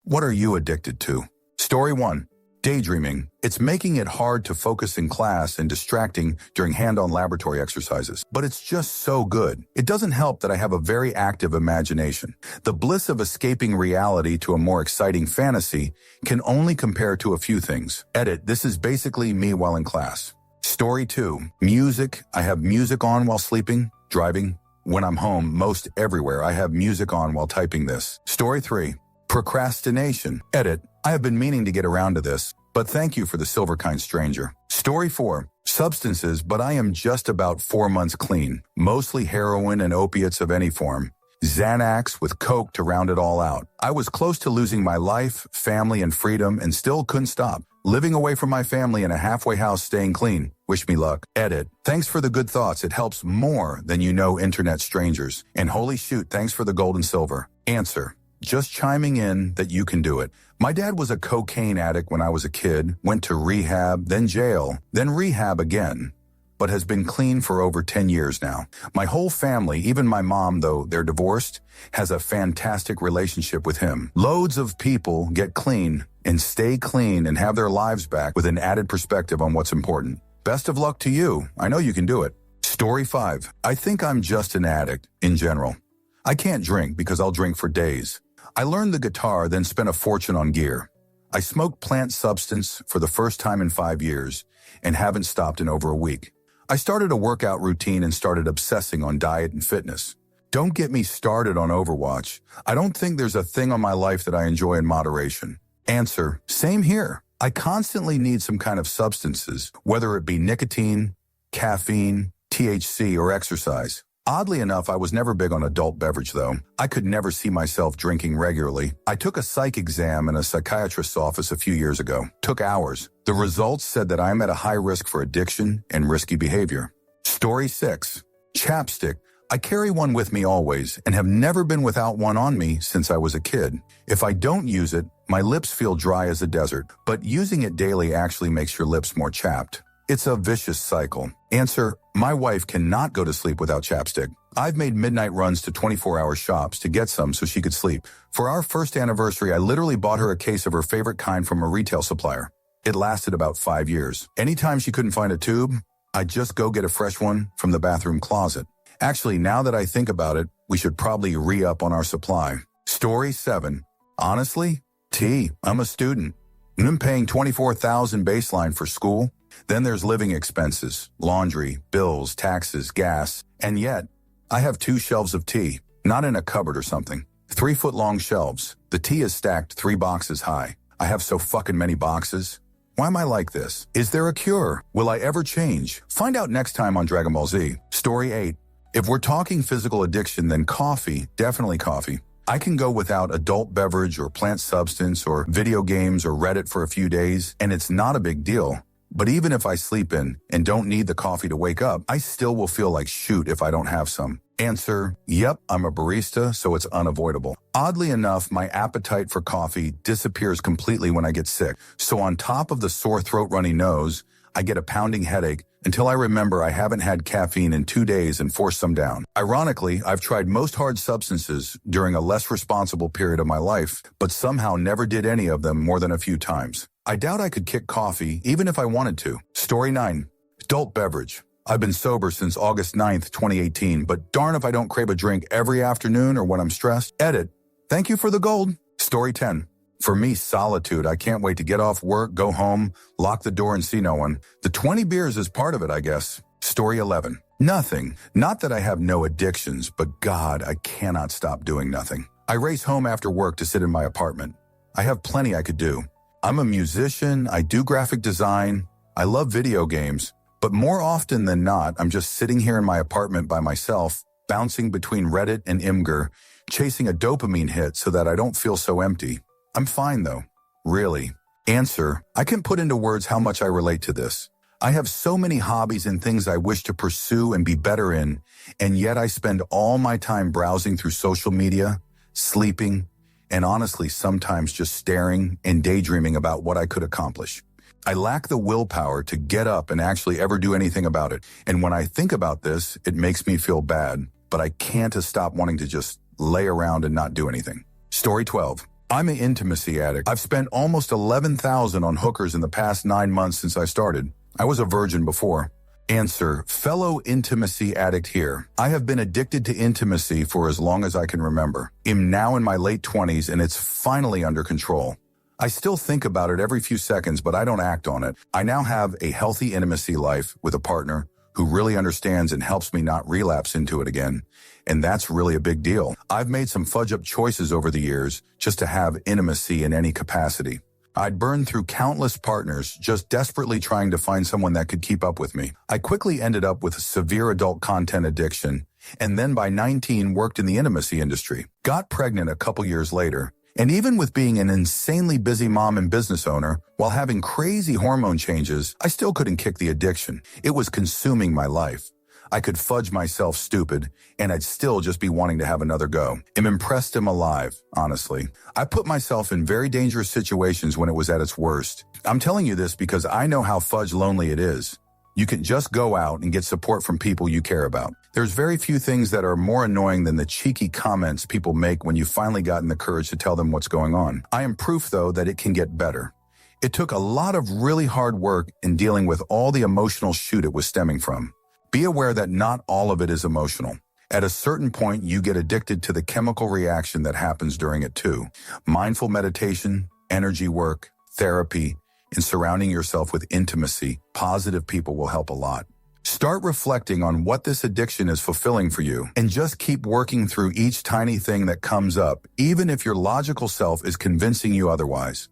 What are you addicted to? Story 1. Daydreaming. It's making it hard to focus in class and distracting during hand-on laboratory exercises. But it's just so good. It doesn't help that I have a very active imagination. The bliss of escaping reality to a more exciting fantasy can only compare to a few things. Edit. This is basically me while in class. Story 2. Music. I have music on while sleeping, driving. When I'm home, most everywhere, I have music on while typing this. Story 3. Procrastination. Edit. I have been meaning to get around to this, but thank you for the silver kind stranger. Story 4. Substances, but I am just about 4 months clean. Mostly heroin and opiates of any form. Xanax with coke to round it all out. I was close to losing my life, family, and freedom and still couldn't stop. Living away from my family in a halfway house staying clean. Wish me luck. Edit. Thanks for the good thoughts. It helps more than you know internet strangers. And holy shoot, thanks for the gold and silver. Answer. Just chiming in that you can do it. My dad was a cocaine addict when I was a kid, went to rehab, then jail, then rehab again, but has been clean for over 10 years now. My whole family, even my mom, though they're divorced, has a fantastic relationship with him. Loads of people get clean and stay clean and have their lives back with an added perspective on what's important. Best of luck to you. I know you can do it. Story 5. I think I'm just an addict in general. I can't drink because I'll drink for days. I learned the guitar, then spent a fortune on gear. I smoked plant substance for the first time in 5 years and haven't stopped in over a week. I started a workout routine and started obsessing on diet and fitness. Don't get me started on Overwatch. I don't think there's a thing on my life that I enjoy in moderation. Answer. Same here. I constantly need some kind of substances, whether it be nicotine, caffeine, THC, or exercise. Oddly enough, I was never big on adult beverage, though. I could never see myself drinking regularly. I took a psych exam in a psychiatrist's office a few years ago. Took hours. The results said that I'm at a high risk for addiction and risky behavior. Story 6. Chapstick. I carry one with me always and have never been without one on me since I was a kid. If I don't use it, my lips feel dry as a desert, but using it daily actually makes your lips more chapped. It's a vicious cycle. Answer. My wife cannot go to sleep without chapstick. I've made midnight runs to 24-hour shops to get some so she could sleep. For our first anniversary, I literally bought her a case of her favorite kind from a retail supplier. It lasted about 5 years. Anytime she couldn't find a tube, I'd just go get a fresh one from the bathroom closet. Actually, now that I think about it, we should probably re-up on our supply. Story 7. Honestly, tea. I'm a student. I'm paying $24,000 baseline for school. Then there's living expenses, laundry, bills, taxes, gas, and yet I have 2 shelves of tea, not in a cupboard or something. 3-foot-long shelves. The tea is stacked 3 boxes high. I have so fucking many boxes. Why am I like this? Is there a cure? Will I ever change? Find out next time on Dragon Ball Z. Story 8. If we're talking physical addiction, then coffee, definitely coffee. I can go without adult beverage or plant substance or video games or Reddit for a few days, and it's not a big deal. But even if I sleep in and don't need the coffee to wake up, I still will feel like shoot if I don't have some. Answer. Yep, I'm a barista, so it's unavoidable. Oddly enough, my appetite for coffee disappears completely when I get sick. So on top of the sore throat, runny nose, I get a pounding headache until I remember I haven't had caffeine in 2 days and force some down. Ironically, I've tried most hard substances during a less responsible period of my life, but somehow never did any of them more than a few times. I doubt I could kick coffee even if I wanted to. Story 9. Adult beverage. I've been sober since August 9th, 2018, but darn if I don't crave a drink every afternoon or when I'm stressed. Edit. Thank you for the gold. Story 10. For me, solitude. I can't wait to get off work, go home, lock the door and see no one. The 20 beers is part of it, I guess. Story 11. Nothing. Not that I have no addictions, but God, I cannot stop doing nothing. I race home after work to sit in my apartment. I have plenty I could do. I'm a musician, I do graphic design, I love video games, but more often than not, I'm just sitting here in my apartment by myself, bouncing between Reddit and Imgur, chasing a dopamine hit so that I don't feel so empty. I'm fine though. Really. Answer. I can put into words how much I relate to this. I have so many hobbies and things I wish to pursue and be better in, and yet I spend all my time browsing through social media, sleeping, and honestly, sometimes just staring and daydreaming about what I could accomplish. I lack the willpower to get up and actually ever do anything about it. And when I think about this, it makes me feel bad, but I can't stop wanting to just lay around and not do anything. Story 12. I'm an intimacy addict. I've spent almost $11,000 on hookers in the past 9 months since I started. I was a virgin before. Answer, fellow intimacy addict here. I have been addicted to intimacy for as long as I can remember. I'm now in my late 20s and it's finally under control. I still think about it every few seconds, but I don't act on it. I now have a healthy intimacy life with a partner who really understands and helps me not relapse into it again. And that's really a big deal. I've made some fudge-up choices over the years just to have intimacy in any capacity. I'd burned through countless partners just desperately trying to find someone that could keep up with me. I quickly ended up with a severe adult content addiction, and then by 19 worked in the intimacy industry. Got pregnant a couple years later, and even with being an insanely busy mom and business owner, while having crazy hormone changes, I still couldn't kick the addiction. It was consuming my life. I could fudge myself stupid, and I'd still just be wanting to have another go. I'm impressed I'm alive, honestly. I put myself in very dangerous situations when it was at its worst. I'm telling you this because I know how fudge lonely it is. You can just go out and get support from people you care about. There's very few things that are more annoying than the cheeky comments people make when you've finally gotten the courage to tell them what's going on. I am proof, though, that it can get better. It took a lot of really hard work in dealing with all the emotional shoot it was stemming from. Be aware that not all of it is emotional. At a certain point, you get addicted to the chemical reaction that happens during it too. Mindful meditation, energy work, therapy, and surrounding yourself with intimacy, positive people will help a lot. Start reflecting on what this addiction is fulfilling for you, and just keep working through each tiny thing that comes up, even if your logical self is convincing you otherwise.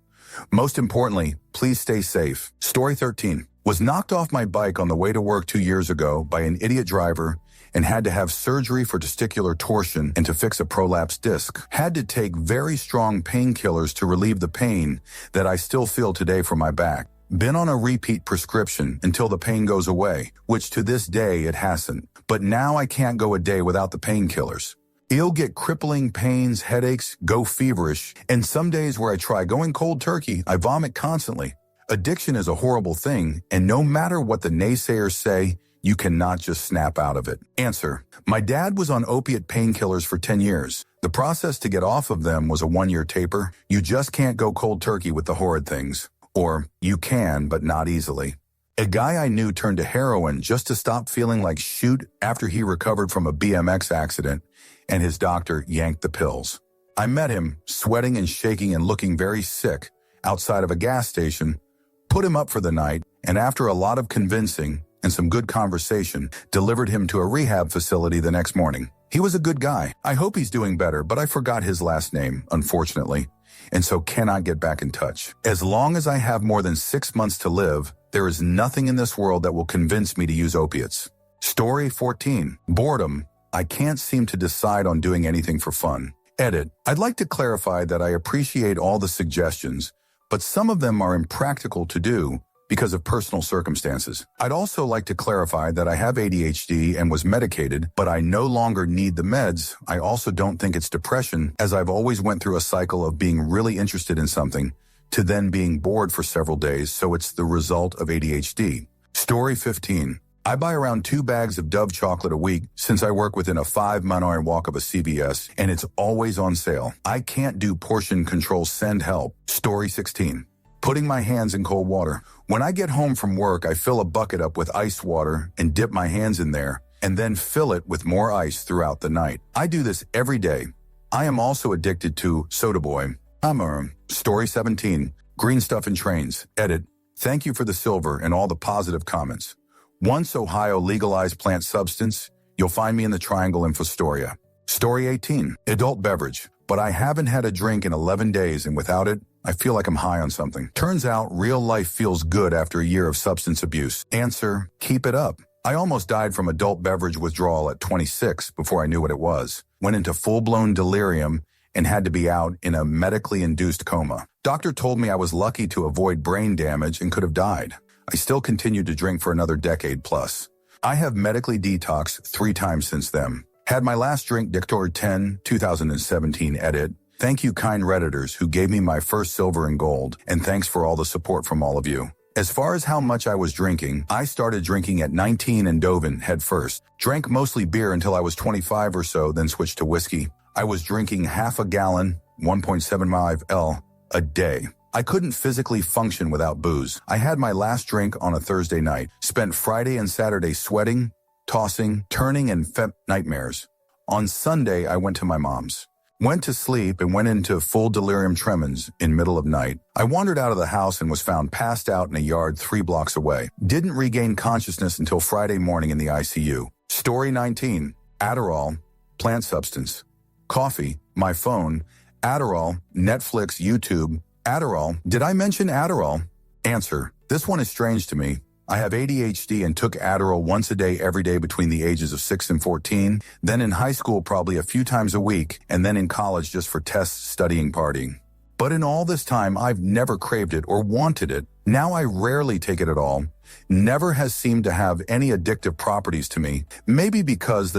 Most importantly, please stay safe. Story 13. Was knocked off my bike on the way to work 2 years ago by an idiot driver and had to have surgery for testicular torsion and to fix a prolapsed disc. Had to take very strong painkillers to relieve the pain that I still feel today from my back. Been on a repeat prescription until the pain goes away, which to this day it hasn't. But now I can't go a day without the painkillers. I'll get crippling pains, headaches, go feverish, and some days where I try going cold turkey, I vomit constantly. Addiction is a horrible thing, and no matter what the naysayers say, you cannot just snap out of it. Answer. My dad was on opiate painkillers for 10 years. The process to get off of them was a 1-year taper. You just can't go cold turkey with the horrid things. Or, you can, but not easily. A guy I knew turned to heroin just to stop feeling like shoot after he recovered from a BMX accident, and his doctor yanked the pills. I met him, sweating and shaking and looking very sick, outside of a gas station, put him up for the night, and after a lot of convincing and some good conversation, delivered him to a rehab facility the next morning. He was a good guy. I hope he's doing better, but I forgot his last name, unfortunately, and so cannot get back in touch. As long as I have more than 6 months to live, there is nothing in this world that will convince me to use opiates. Story 14. Boredom. I can't seem to decide on doing anything for fun. Edit. I'd like to clarify that I appreciate all the suggestions, but some of them are impractical to do because of personal circumstances. I'd also like to clarify that I have ADHD and was medicated, but I no longer need the meds. I also don't think it's depression, as I've always went through a cycle of being really interested in something to then being bored for several days, so it's the result of ADHD. Story 15. I buy around 2 bags of Dove chocolate a week since I work within a 5-minute walk of a CVS, and it's always on sale. I can't do portion control, send help. Story 16. Putting my hands in cold water. When I get home from work, I fill a bucket up with ice water and dip my hands in there, and then fill it with more ice throughout the night. I do this every day. I am also addicted to Soda Boy. Story 17. Green stuff in trains. Edit. Thank you for the silver and all the positive comments. Once Ohio legalized plant substance, you'll find me in the Triangle in Fostoria. Story 18. Adult beverage. But I haven't had a drink in 11 days, and without it, I feel like I'm high on something. Turns out real life feels good after a year of substance abuse. Answer. Keep it up. I almost died from adult beverage withdrawal at 26 before I knew what it was. Went into full-blown delirium and had to be out in a medically induced coma. Doctor told me I was lucky to avoid brain damage and could have died. I still continued to drink for another decade plus. I have medically detoxed 3 times since then. Had my last drink Dictor 10, 2017 edit. Thank you kind Redditors who gave me my first silver and gold, and thanks for all the support from all of you. As far as how much I was drinking, I started drinking at 19 and dove in head first. Drank mostly beer until I was 25 or so, then switched to whiskey. I was drinking half a gallon, 1.75 L a day. I couldn't physically function without booze. I had my last drink on a Thursday night, spent Friday and Saturday sweating, tossing, turning, and nightmares. On Sunday, I went to my mom's. Went to sleep and went into full delirium tremens in middle of night. I wandered out of the house and was found passed out in a yard 3 blocks away. Didn't regain consciousness until Friday morning in the ICU. Story 19. Adderall, plant substance. Coffee, my phone, Adderall, Netflix, YouTube. Adderall, did I mention Adderall? Answer, this one is strange to me. I have ADHD and took Adderall once a day every day between the ages of 6 and 14, then in high school probably a few times a week, and then in college just for tests, studying, partying. But in all this time, I've never craved it or wanted it. Now I rarely take it at all. Never has seemed to have any addictive properties to me. Maybe because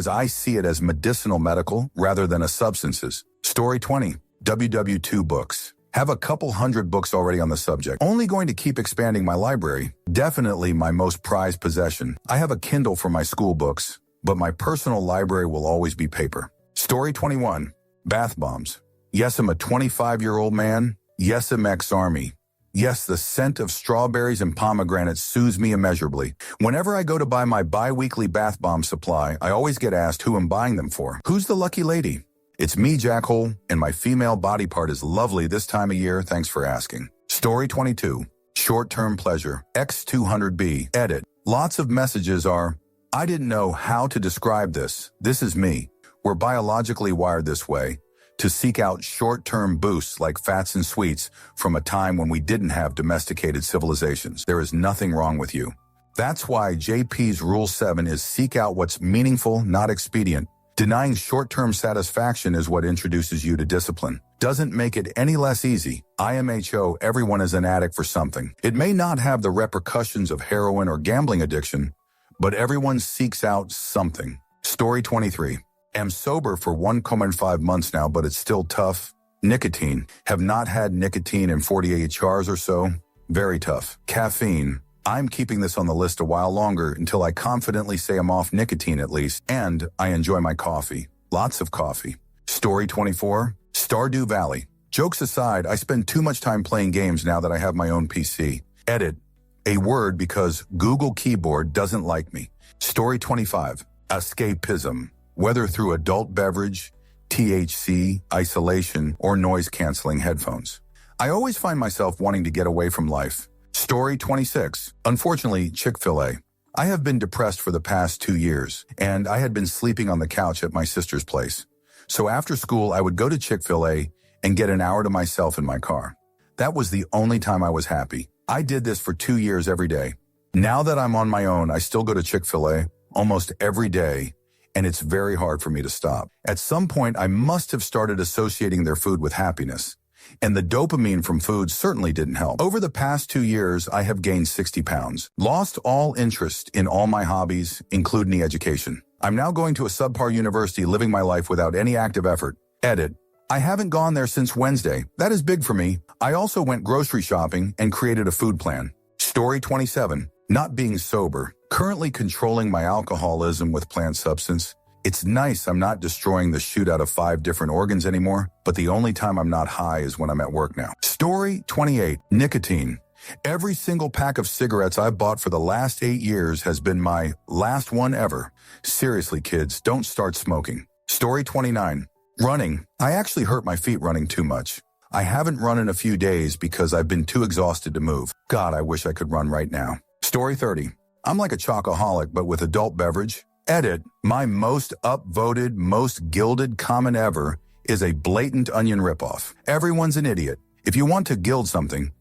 I see it as medicinal medical rather than as substances. Story 20. WW2 books. Have a couple hundred books already on the subject. Only going to keep expanding my library. Definitely my most prized possession. I have a Kindle for my school books, but my personal library will always be paper. Story 21. Bath bombs. Yes, I'm a 25-year-old man. Yes, I'm ex-army. Yes, the scent of strawberries and pomegranates soothes me immeasurably. Whenever I go to buy my bi-weekly bath bomb supply, I always get asked who I'm buying them for. Who's the lucky lady? It's me, Jackhole, and my female body part is lovely this time of year. Thanks for asking. Story 22. Short-term pleasure. X200B. Edit. Lots of messages are, I didn't know how to describe this. This is me. We're biologically wired this way, to seek out short-term boosts like fats and sweets from a time when we didn't have domesticated civilizations. There is nothing wrong with you. That's why JP's Rule 7 is seek out what's meaningful, not expedient. Denying short-term satisfaction is what introduces you to discipline. Doesn't make it any less easy. IMHO, everyone is an addict for something. It may not have the repercussions of heroin or gambling addiction, but everyone seeks out something. Story 23. Am sober for 1.5 months now, but it's still tough. Nicotine. Have not had nicotine in 48 hours or so. Very tough. Caffeine. I'm keeping this on the list a while longer until I confidently say I'm off nicotine at least, and I enjoy my coffee. Lots of coffee. Story 24. Stardew Valley. Jokes aside, I spend too much time playing games now that I have my own PC. Edit. A word because Google Keyboard doesn't like me. Story 25. Escapism. Whether through adult beverage, THC, isolation, or noise-canceling headphones. I always find myself wanting to get away from life. Story 26. Unfortunately, Chick-fil-A. I have been depressed for the past 2 years, and I had been sleeping on the couch at my sister's place. So after school, I would go to Chick-fil-A and get an hour to myself in my car. That was the only time I was happy. I did this for 2 years every day. Now that I'm on my own, I still go to Chick-fil-A almost every day, and it's very hard for me to stop. At some point, I must have started associating their food with happiness. And the dopamine from food certainly didn't help. Over the past 2 years, I have gained 60 pounds. Lost all interest in all my hobbies, including education. I'm now going to a subpar university, living my life without any active effort. Edit. I haven't gone there since Wednesday. That is big for me. I also went grocery shopping and created a food plan. Story 27. Not being sober. Currently controlling my alcoholism with plant substance. It's nice I'm not destroying the shoot out of 5 different organs anymore, but the only time I'm not high is when I'm at work now. Story 28. Nicotine. Every single pack of cigarettes I've bought for the last 8 years has been my last one ever. Seriously, kids, don't start smoking. Story 29. Running. I actually hurt my feet running too much. I haven't run in a few days because I've been too exhausted to move. God, I wish I could run right now. Story 30. I'm like a chocoholic, but with adult beverage. Edit. My most upvoted, most gilded comment ever is a blatant onion ripoff. Everyone's an idiot. If you want to gild something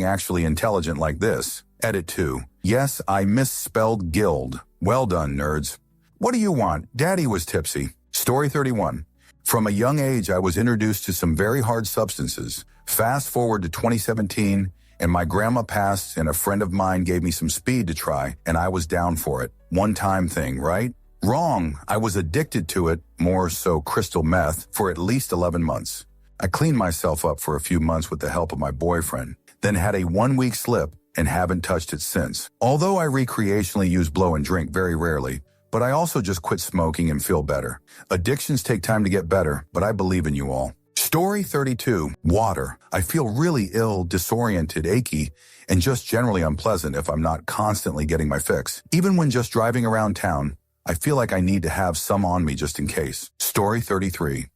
actually intelligent like this. Edit 2. Yes, I misspelled gild. Well done, nerds. What do you want? Daddy was tipsy. Story 31. From a young age, I was introduced to some very hard substances. Fast forward to 2017, and my grandma passed and a friend of mine gave me some speed to try, and I was down for it. One-time thing, right? Wrong. I was addicted to it, more so crystal meth, for at least 11 months. I cleaned myself up for a few months with the help of my boyfriend, then had a 1-week slip and haven't touched it since. Although I recreationally use blow and drink very rarely, but I also just quit smoking and feel better. Addictions take time to get better, but I believe in you all. Story 32, water. I feel really ill, disoriented, achy, and just generally unpleasant if I'm not constantly getting my fix. Even when just driving around town, I feel like I need to have some on me just in case. Story 33.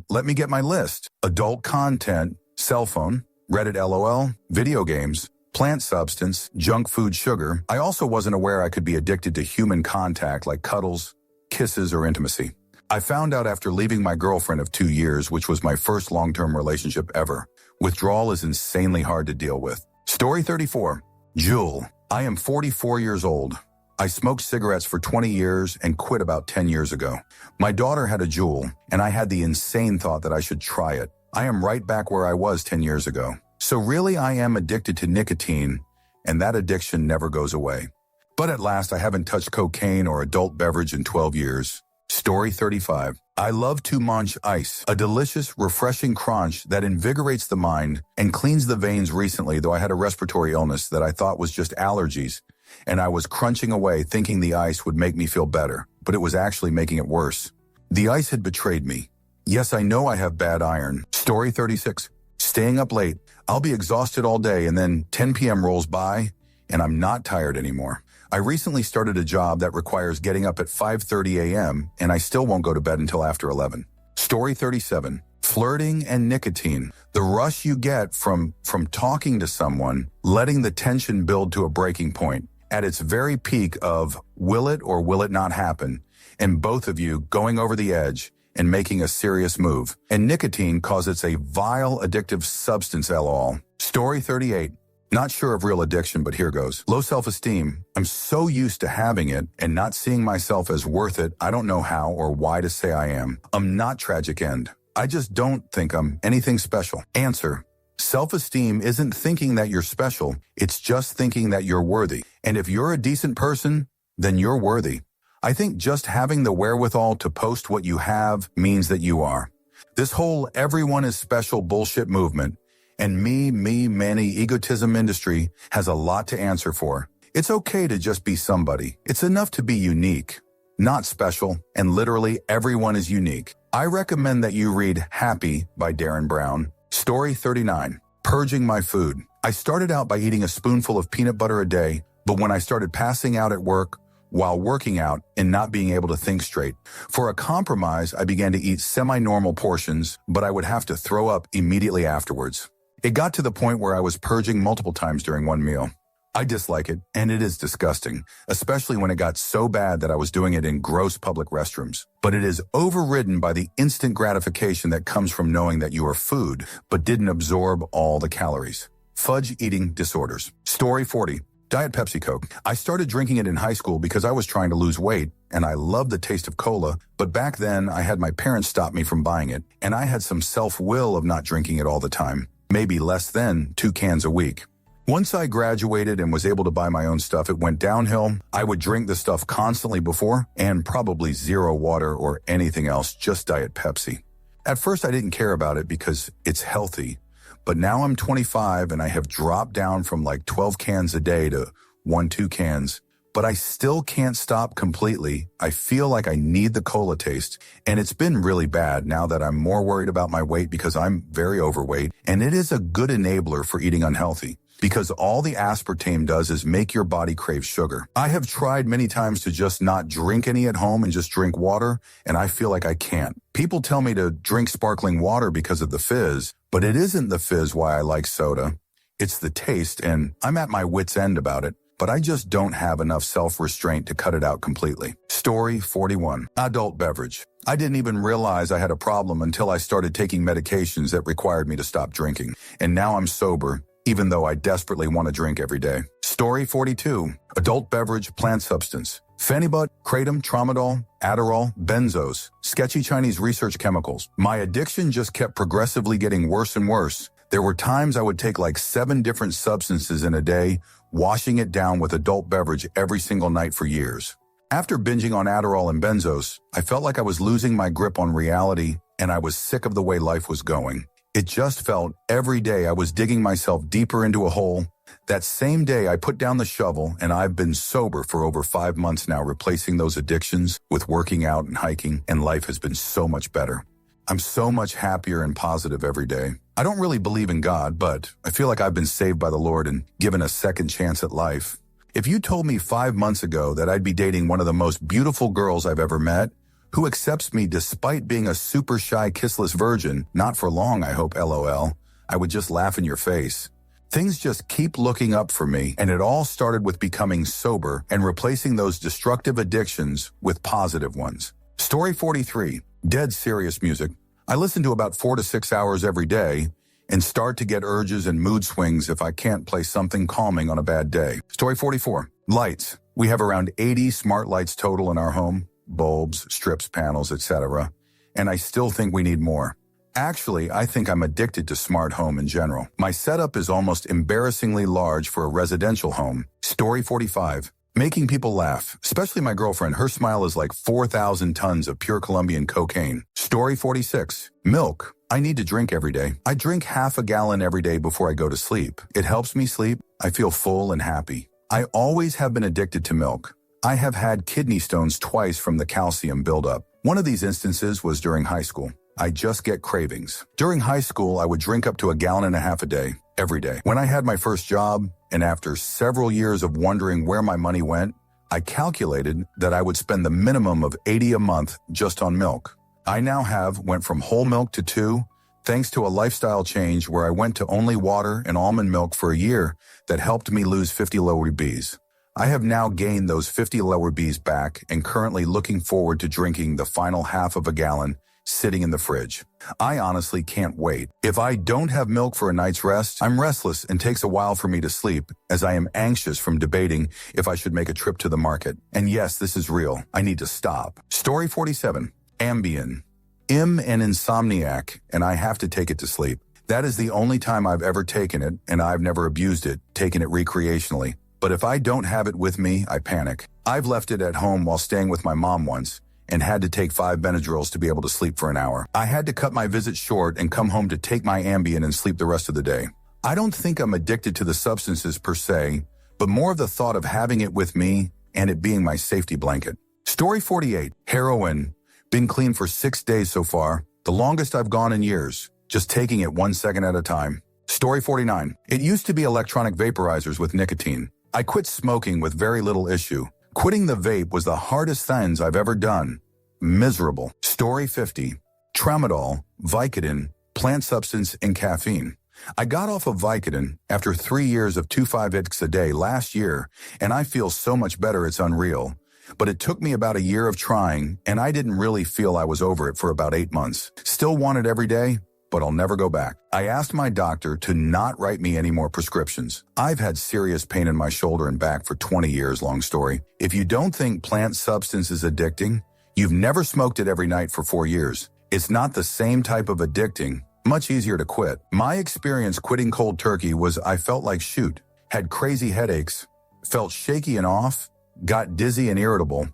Let me get my list. Adult content, cell phone, Reddit LOL, video games, plant substance, junk food, sugar. I also wasn't aware I could be addicted to human contact like cuddles, kisses, or intimacy. I found out after leaving my girlfriend of 2 years, which was my first long-term relationship ever. Withdrawal is insanely hard to deal with. Story 34. Juul. I am 44 years old. I smoked cigarettes for 20 years and quit about 10 years ago. My daughter had a Juul, and I had the insane thought that I should try it. I am right back where I was 10 years ago. So really I am addicted to nicotine, and that addiction never goes away. But at last I haven't touched cocaine or adult beverage in 12 years. Story 35. I love to munch ice, a delicious, refreshing crunch that invigorates the mind and cleans the veins. Recently, though, I had a respiratory illness that I thought was just allergies, and I was crunching away thinking the ice would make me feel better, but it was actually making it worse. The ice had betrayed me. Yes, I know I have bad iron. Story 36. Staying up late. I'll be exhausted all day, and then 10 p.m. rolls by, and I'm not tired anymore. I recently started a job that requires getting up at 5:30 a.m., and I still won't go to bed until after 11. Story 37. Flirting and nicotine. The rush you get from talking to someone, letting the tension build to a breaking point, at its very peak of will it or will it not happen, and both of you going over the edge and making a serious move. And nicotine, cause it's a vile, addictive substance, lol. Story 38. Not sure of real addiction, but here goes. Low self-esteem. I'm so used to having it and not seeing myself as worth it, I don't know how or why to say I am. I'm not tragic end. I just don't think I'm anything special. Answer. Self-esteem isn't thinking that you're special. It's just thinking that you're worthy. And if you're a decent person, then you're worthy. I think just having the wherewithal to post what you have means that you are. This whole everyone is special bullshit movement and many egotism industry has a lot to answer for. It's okay to just be somebody. It's enough to be unique, not special, and literally everyone is unique. I recommend that you read Happy by Darren Brown. Story 39. Purging my food. I started out by eating a spoonful of peanut butter a day, but when I started passing out at work while working out and not being able to think straight, for a compromise, I began to eat semi-normal portions, but I would have to throw up immediately afterwards. It got to the point where I was purging multiple times during one meal. I dislike it, and it is disgusting, especially when it got so bad that I was doing it in gross public restrooms. But it is overridden by the instant gratification that comes from knowing that you are food, but didn't absorb all the calories. Fudge eating disorders. Story 40. Diet Pepsi Coke. I started drinking it in high school because I was trying to lose weight, and I loved the taste of cola, but back then I had my parents stop me from buying it, and I had some self-will of not drinking it all the time. Maybe less than 2 cans a week. Once I graduated and was able to buy my own stuff, it went downhill. I would drink the stuff constantly before, and probably zero water or anything else, just Diet Pepsi. At first I didn't care about it because it's healthy, but now I'm 25 and I have dropped down from like 12 cans a day to 1-2 cans. But I still can't stop completely. I feel like I need the cola taste, and it's been really bad now that I'm more worried about my weight because I'm very overweight, and it is a good enabler for eating unhealthy because all the aspartame does is make your body crave sugar. I have tried many times to just not drink any at home and just drink water, and I feel like I can't. People tell me to drink sparkling water because of the fizz, but it isn't the fizz why I like soda. It's the taste, and I'm at my wit's end about it. But I just don't have enough self-restraint to cut it out completely. Story 41. Adult beverage. I didn't even realize I had a problem until I started taking medications that required me to stop drinking. And now I'm sober, even though I desperately want to drink every day. Story 42. Adult beverage plant substance. Phenibut, kratom, tramadol, Adderall, benzos, sketchy Chinese research chemicals. My addiction just kept progressively getting worse and worse. There were times I would take like 7 different substances in a day, washing it down with adult beverage every single night for years. After binging on Adderall and benzos, I felt like I was losing my grip on reality, and I was sick of the way life was going. It just felt every day I was digging myself deeper into a hole. That same day I put down the shovel, and I've been sober for over 5 months now, replacing those addictions with working out and hiking, and life has been so much better. I'm so much happier and positive every day. I don't really believe in God, but I feel like I've been saved by the Lord and given a second chance at life. If you told me 5 months ago that I'd be dating one of the most beautiful girls I've ever met, who accepts me despite being a super shy kissless virgin, not for long I hope, LOL, I would just laugh in your face. Things just keep looking up for me, and it all started with becoming sober and replacing those destructive addictions with positive ones. Story 43, dead serious music. I listen to about 4 to 6 hours every day and start to get urges and mood swings if I can't play something calming on a bad day. Story 44, lights. We have around 80 smart lights total in our home, bulbs, strips, panels, etc., and I still think we need more. Actually, I think I'm addicted to smart home in general. My setup is almost embarrassingly large for a residential home. Story 45. Making people laugh, especially my girlfriend. Her smile is like 4,000 tons of pure Colombian cocaine. Story 46. Milk. I need to drink every day. I drink half a gallon every day before I go to sleep. It helps me sleep. I feel full and happy. I always have been addicted to milk. I have had kidney stones twice from the calcium buildup. One of these instances was during high school. I just get cravings. During high school, I would drink up to 1.5 gallons a day, every day. When I had my first job, and after several years of wondering where my money went, I calculated that I would spend the minimum of $80 a month just on milk. I now went from whole milk to 2, thanks to a lifestyle change where I went to only water and almond milk for a year that helped me lose 50 lbs. I have now gained those 50 lbs back and currently looking forward to drinking the final half of a gallon sitting in the fridge. I honestly can't wait. If I don't have milk for a night's rest, I'm restless and takes a while for me to sleep, as I am anxious from debating if I should make a trip to the market. And yes, this is real. I need to stop. Story 47. Ambien. I'm an insomniac, and I have to take it to sleep. That is the only time I've ever taken it, and I've never abused it, taken it recreationally. But if I don't have it with me, I panic. I've left it at home while staying with my mom once, and had to take 5 Benadryls to be able to sleep for an hour. I had to cut my visit short and come home to take my Ambien and sleep the rest of the day. I don't think I'm addicted to the substances per se, but more of the thought of having it with me and it being my safety blanket. Story 48. Heroin. Been clean for 6 days so far, the longest I've gone in years, just taking it 1 second at a time. Story 49. It used to be electronic vaporizers with nicotine. I quit smoking with very little issue. Quitting the vape was the hardest things I've ever done. Miserable. Story 50. Tramadol, Vicodin, plant substance, and caffeine. I got off of Vicodin after 3 years of 2.5 a day last year, and I feel so much better it's unreal. But it took me about a year of trying, and I didn't really feel I was over it for about 8 months. Still want it every day, but I'll never go back. I asked my doctor to not write me any more prescriptions. I've had serious pain in my shoulder and back for 20 years, long story. If you don't think plant substance is addicting, you've never smoked it every night for 4 years. It's not the same type of addicting, much easier to quit. My experience quitting cold turkey was I felt like shoot, had crazy headaches, felt shaky and off, got dizzy and irritable.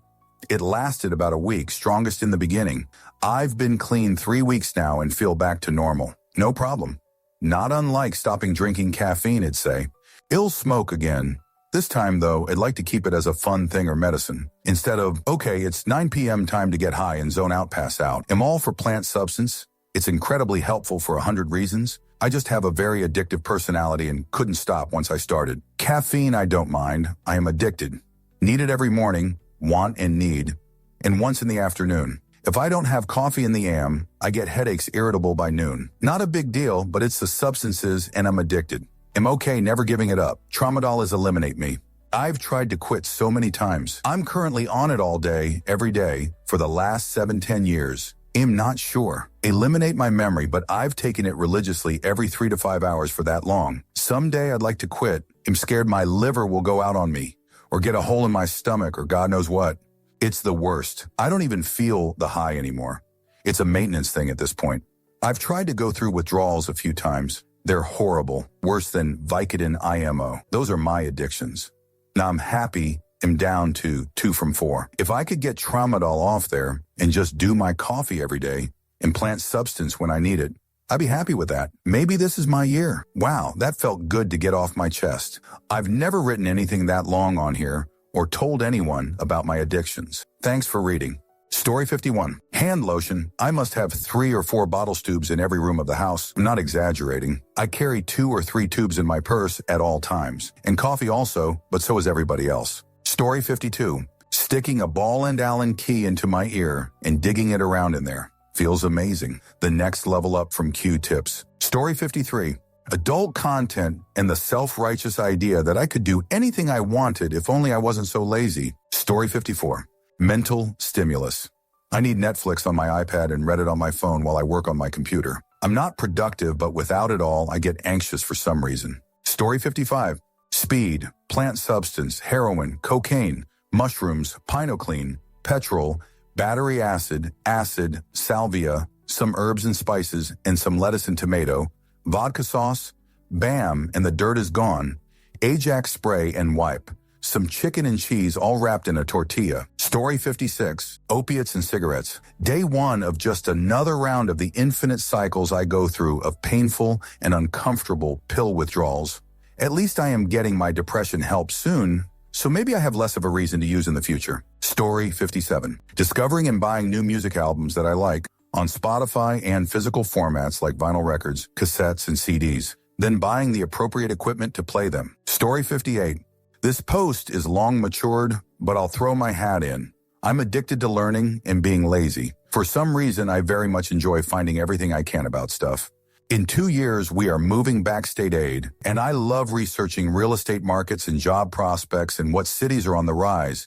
It lasted about a week, strongest in the beginning. I've been clean 3 weeks now and feel back to normal. No problem. Not unlike stopping drinking caffeine, it'd say. I'll smoke again. This time, though, I'd like to keep it as a fun thing or medicine. Instead of, okay, it's 9 p.m. time to get high and zone out, pass out. I'm all for plant substance. It's incredibly helpful for 100 reasons. I just have a very addictive personality and couldn't stop once I started. Caffeine, I don't mind. I am addicted. Need it every morning, want and need, and once in the afternoon. If I don't have coffee in the AM, I get headaches irritable by noon. Not a big deal, but it's the substances and I'm addicted. I'm okay never giving it up. Tramadol is eliminate me. I've tried to quit so many times. I'm currently on it all day, every day, for the last 7-10 years. I'm not sure. Eliminate my memory, but I've taken it religiously every 3 to 5 hours for that long. Someday I'd like to quit. I'm scared my liver will go out on me, or get a hole in my stomach, or God knows what. It's the worst. I don't even feel the high anymore. It's a maintenance thing at this point. I've tried to go through withdrawals a few times. They're horrible, worse than Vicodin IMO. Those are my addictions. Now I'm happy I'm down to 2 from 4. If I could get Tramadol off there and just do my coffee every day and plant substance when I need it, I'd be happy with that. Maybe this is my year. Wow, that felt good to get off my chest. I've never written anything that long on here or told anyone about my addictions. Thanks for reading. Story 51. Hand lotion. I must have 3 or 4 bottle tubes in every room of the house. I'm not exaggerating. I carry 2 or 3 tubes in my purse at all times. And coffee also, but so is everybody else. Story 52. Sticking a ball and Allen key into my ear and digging it around in there. Feels amazing. The next level up from Q-tips. Story 53. Adult content and the self-righteous idea that I could do anything I wanted if only I wasn't so lazy. Story 54. Mental stimulus. I need Netflix on my iPad and Reddit on my phone while I work on my computer. I'm not productive, but without it all, I get anxious for some reason. Story 55. Speed, plant substance, heroin, cocaine, mushrooms, pinoclean, petrol, battery acid, salvia, some herbs and spices, and some lettuce and tomato, vodka sauce, bam, and the dirt is gone, Ajax spray and wipe, some chicken and cheese all wrapped in a tortilla. Story 56. Opiates and cigarettes. Day 1 of just another round of the infinite cycles I go through of painful and uncomfortable pill withdrawals. At least I am getting my depression help soon, so maybe I have less of a reason to use in the future. Story 57. Discovering and buying new music albums that I like on Spotify and physical formats like vinyl records, cassettes, and CDs, then buying the appropriate equipment to play them. Story 58. This post is long matured, but I'll throw my hat in. I'm addicted to learning and being lazy. For some reason, I very much enjoy finding everything I can about stuff. In 2 years, we are moving back state aid, and I love researching real estate markets and job prospects and what cities are on the rise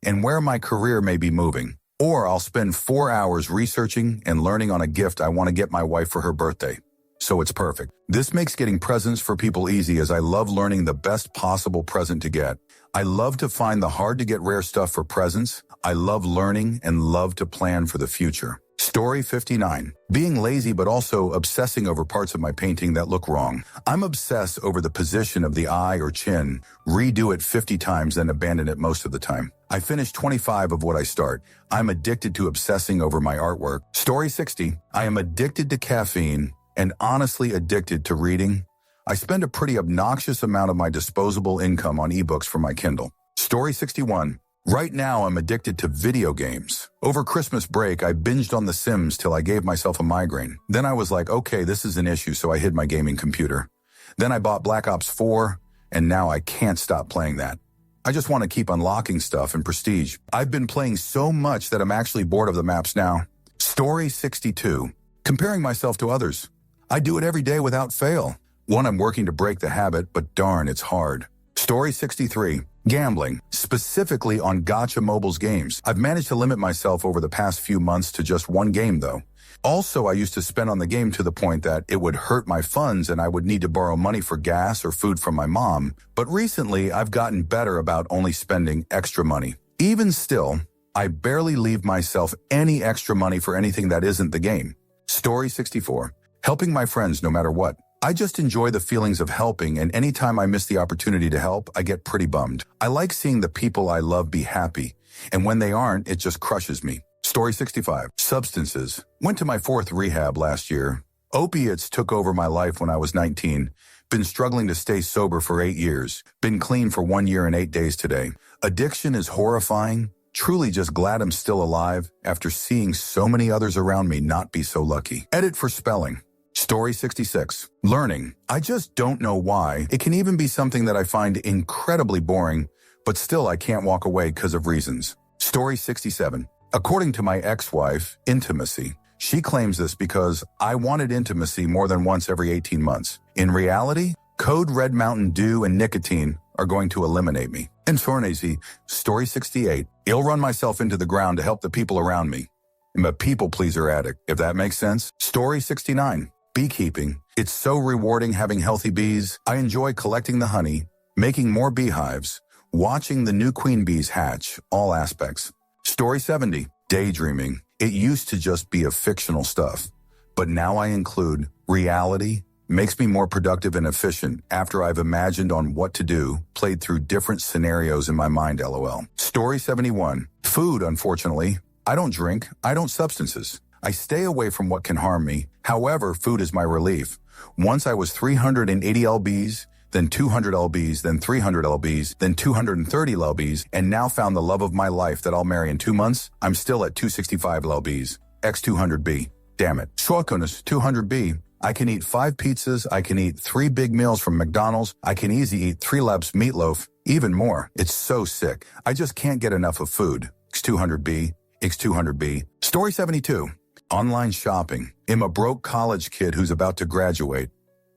and where my career may be moving. Or I'll spend 4 hours researching and learning on a gift I want to get my wife for her birthday. So it's perfect. This makes getting presents for people easy as I love learning the best possible present to get. I love to find the hard-to-get rare stuff for presents. I love learning and love to plan for the future. Story 59. Being lazy but also obsessing over parts of my painting that look wrong. I'm obsessed over the position of the eye or chin, redo it 50 times, then abandon it most of the time. I finish 25 of what I start. I'm addicted to obsessing over my artwork. Story 60. I am addicted to caffeine and honestly addicted to reading. I spend a pretty obnoxious amount of my disposable income on ebooks for my Kindle. Story 61. Right now, I'm addicted to video games. Over Christmas break, I binged on The Sims till I gave myself a migraine. Then I was like, okay, this is an issue, so I hid my gaming computer. Then I bought Black Ops 4, and now I can't stop playing that. I just want to keep unlocking stuff and prestige. I've been playing so much that I'm actually bored of the maps now. Story 62. Comparing myself to others. I do it every day without fail. One, I'm working to break the habit, but darn, it's hard. Story 63. Gambling, specifically on Gacha Mobile's games. I've managed to limit myself over the past few months to just one game, though. Also, I used to spend on the game to the point that it would hurt my funds and I would need to borrow money for gas or food from my mom. But recently, I've gotten better about only spending extra money. Even still, I barely leave myself any extra money for anything that isn't the game. Story 64. Helping my friends no matter what. I just enjoy the feelings of helping, and anytime I miss the opportunity to help, I get pretty bummed. I like seeing the people I love be happy, and when they aren't, it just crushes me. Story 65. Substances. Went to my 4th rehab last year. Opiates took over my life when I was 19. Been struggling to stay sober for 8 years. Been clean for 1 year and 8 days today. Addiction is horrifying. Truly just glad I'm still alive after seeing so many others around me not be so lucky. Edit for spelling. Story 66. Learning. I just don't know why. It can even be something that I find incredibly boring, but still I can't walk away because of reasons. Story 67. According to my ex-wife, intimacy. She claims this because I wanted intimacy more than once every 18 months. In reality, Code Red Mountain Dew and nicotine are going to eliminate me. Infernacy. Story 68. I'll run myself into the ground to help the people around me. I'm a people-pleaser addict, if that makes sense. Story 69. Beekeeping. It's so rewarding having healthy bees. I enjoy collecting the honey, making more beehives, watching the new queen bees hatch, all aspects. Story 70. Daydreaming. It used to just be a fictional stuff, but now I include reality. Makes me more productive and efficient after I've imagined on what to do, played through different scenarios in my mind, LOL. Story 71. Food, unfortunately. I don't drink. I don't substances. I stay away from what can harm me. However, food is my relief. Once I was 380 lbs, then 200 lbs, then 300 lbs, then 230 lbs, and now found the love of my life that I'll marry in 2 months? I'm still at 265 lbs. X200B. Damn it. Shokunus 200B. I can eat 5 pizzas, I can eat 3 big meals from McDonald's, I can easily eat 3 laps meatloaf, even more. It's so sick. I just can't get enough of food. X200B. X200B. Story 72. Online shopping. I'm a broke college kid who's about to graduate.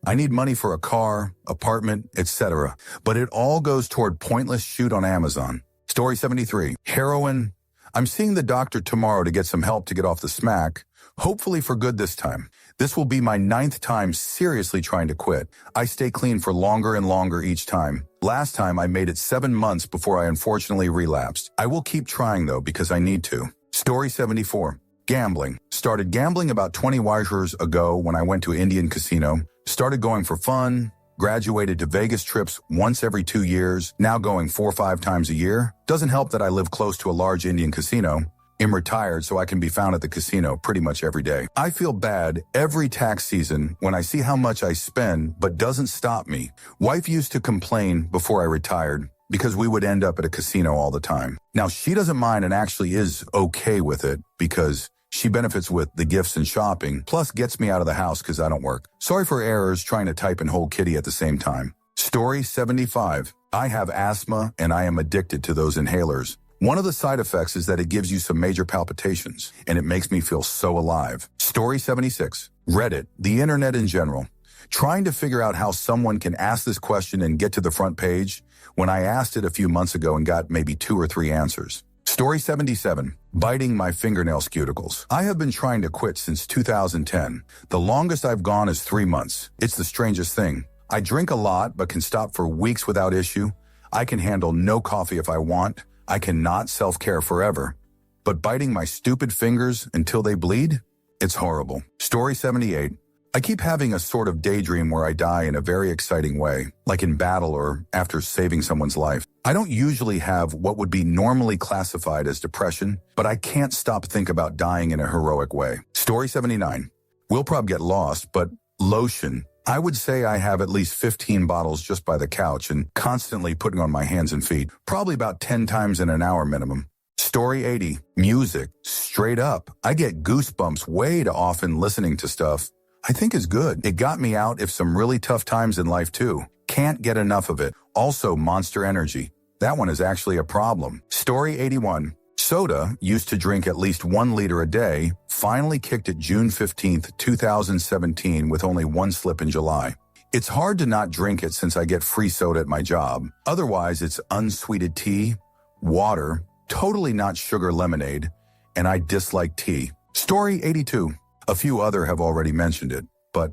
I need money for a car, apartment, etc. But it all goes toward pointless shoot on Amazon. Story 73. Heroin. I'm seeing the doctor tomorrow to get some help to get off the smack, hopefully for good this time. This will be my 9th time seriously trying to quit. I stay clean for longer and longer each time. Last time I made it 7 months before I unfortunately relapsed. I will keep trying though because I need to. Story 74. Gambling. Started gambling about 20 years ago when I went to an Indian casino. Started going for fun. Graduated to Vegas trips once every 2 years. Now going 4 or 5 times a year. Doesn't help that I live close to a large Indian casino. I'm retired so I can be found at the casino pretty much every day. I feel bad every tax season when I see how much I spend, but doesn't stop me. Wife used to complain before I retired because we would end up at a casino all the time. Now she doesn't mind and actually is okay with it because she benefits with the gifts and shopping, plus gets me out of the house because I don't work. Sorry for errors trying to type and hold kitty at the same time. Story 75. I have asthma and I am addicted to those inhalers. One of the side effects is that it gives you some major palpitations, and it makes me feel so alive. Story 76. Reddit, the internet in general. Trying to figure out how someone can ask this question and get to the front page when I asked it a few months ago and got maybe 2 or 3 answers. Story 77. Biting my fingernail cuticles. I have been trying to quit since 2010. The longest I've gone is 3 months. It's the strangest thing. I drink a lot but can stop for weeks without issue. I can handle no coffee if I want. I cannot self-care forever. But biting my stupid fingers until they bleed? It's horrible. Story 78. I keep having a sort of daydream where I die in a very exciting way, like in battle or after saving someone's life. I don't usually have what would be normally classified as depression, but I can't stop thinking about dying in a heroic way. Story 79. We'll probably get lost, but lotion. I would say I have at least 15 bottles just by the couch and constantly putting on my hands and feet, probably about 10 times in an hour minimum. Story 80. Music. Straight up. I get goosebumps way too often listening to stuff I think is good. It got me out of some really tough times in life too. Can't get enough of it. Also Monster Energy. That one is actually a problem. Story 81. Soda, used to drink at least 1 liter a day, finally kicked it June 15th, 2017 with only 1 slip in July. It's hard to not drink it since I get free soda at my job. Otherwise, it's unsweetened tea, water, totally not sugar lemonade, and I dislike tea. Story 82. A few other have already mentioned it, but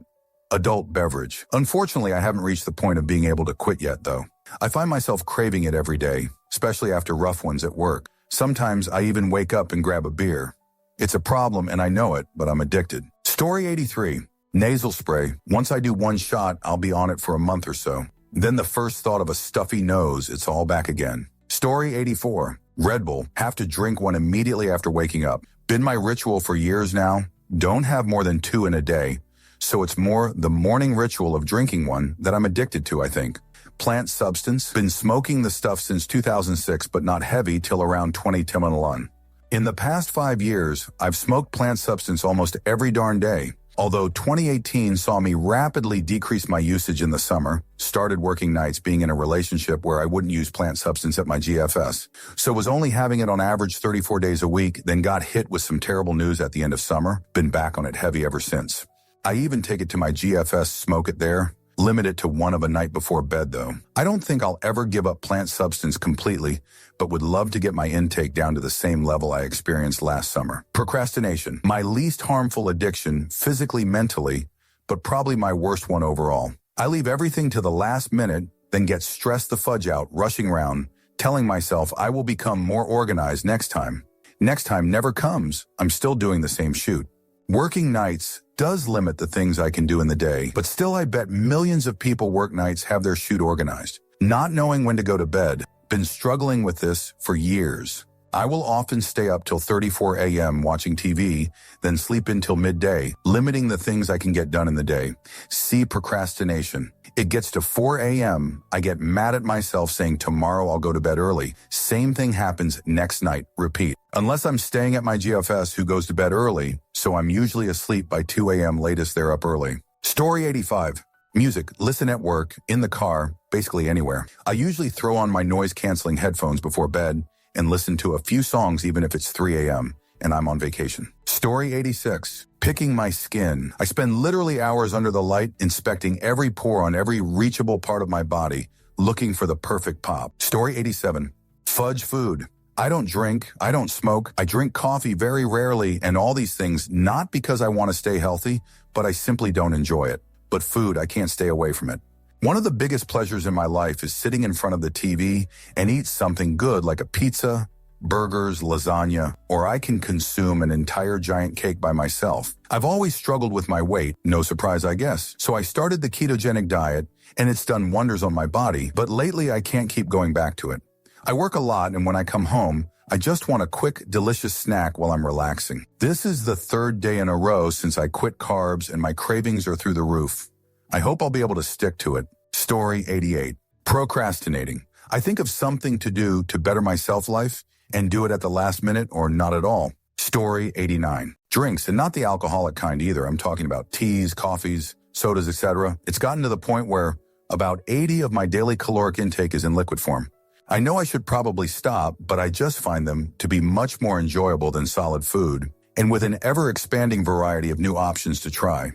adult beverage. Unfortunately, I haven't reached the point of being able to quit yet, though. I find myself craving it every day, especially after rough ones at work. Sometimes I even wake up and grab a beer. It's a problem and I know it, but I'm addicted. Story 83. Nasal spray. Once I do 1 shot, I'll be on it for a month or so. Then the first thought of a stuffy nose, it's all back again. Story 84. Red Bull. Have to drink one immediately after waking up. Been my ritual for years now. Don't have more than 2 in a day. So it's more the morning ritual of drinking one that I'm addicted to, I think. Plant substance. Been smoking the stuff since 2006, but not heavy till around 2010. In the past 5 years, I've smoked plant substance almost every darn day. Although 2018 saw me rapidly decrease my usage in the summer, started working nights being in a relationship where I wouldn't use plant substance at my GFS. So was only having it on average 34 days a week, then got hit with some terrible news at the end of summer. Been back on it heavy ever since. I even take it to my GFS, smoke it there. Limit it to 1 of a night before bed, though. I don't think I'll ever give up plant substance completely, but would love to get my intake down to the same level I experienced last summer. Procrastination. My least harmful addiction, physically, mentally, but probably my worst one overall. I leave everything to the last minute, then get stressed the fudge out, rushing around, telling myself I will become more organized next time. Next time never comes. I'm still doing the same shoot. Working nights does limit the things I can do in the day, but still I bet millions of people work nights have their shoot organized. Not knowing when to go to bed. Been struggling with this for years. I will often stay up till 34 a.m. watching TV, then sleep until midday, limiting the things I can get done in the day. See procrastination. It gets to 4 a.m. I get mad at myself saying tomorrow I'll go to bed early. Same thing happens next night. Repeat. Unless I'm staying at my GFS who goes to bed early, so I'm usually asleep by 2 a.m. latest they're up early. Story 85. Music. Listen at work, in the car, basically anywhere. I usually throw on my noise-canceling headphones before bed and listen to a few songs even if it's 3 a.m. and I'm on vacation. Story 86. Picking my skin. I spend literally hours under the light inspecting every pore on every reachable part of my body, looking for the perfect pop. Story 87. Fudge food. I don't drink, I don't smoke, I drink coffee very rarely and all these things not because I want to stay healthy, but I simply don't enjoy it. But food, I can't stay away from it. One of the biggest pleasures in my life is sitting in front of the TV and eat something good like a pizza, burgers, lasagna, or I can consume an entire giant cake by myself. I've always struggled with my weight, no surprise I guess. So I started the ketogenic diet and it's done wonders on my body, but lately I can't keep going back to it. I work a lot and when I come home, I just want a quick, delicious snack while I'm relaxing. This is the third day in a row since I quit carbs and my cravings are through the roof. I hope I'll be able to stick to it. Story 88. Procrastinating. I think of something to do to better my self-life and do it at the last minute or not at all. Story 89. Drinks, and not the alcoholic kind either. I'm talking about teas, coffees, sodas, etc. It's gotten to the point where about 80 of my daily caloric intake is in liquid form. I know I should probably stop, but I just find them to be much more enjoyable than solid food, and with an ever-expanding variety of new options to try.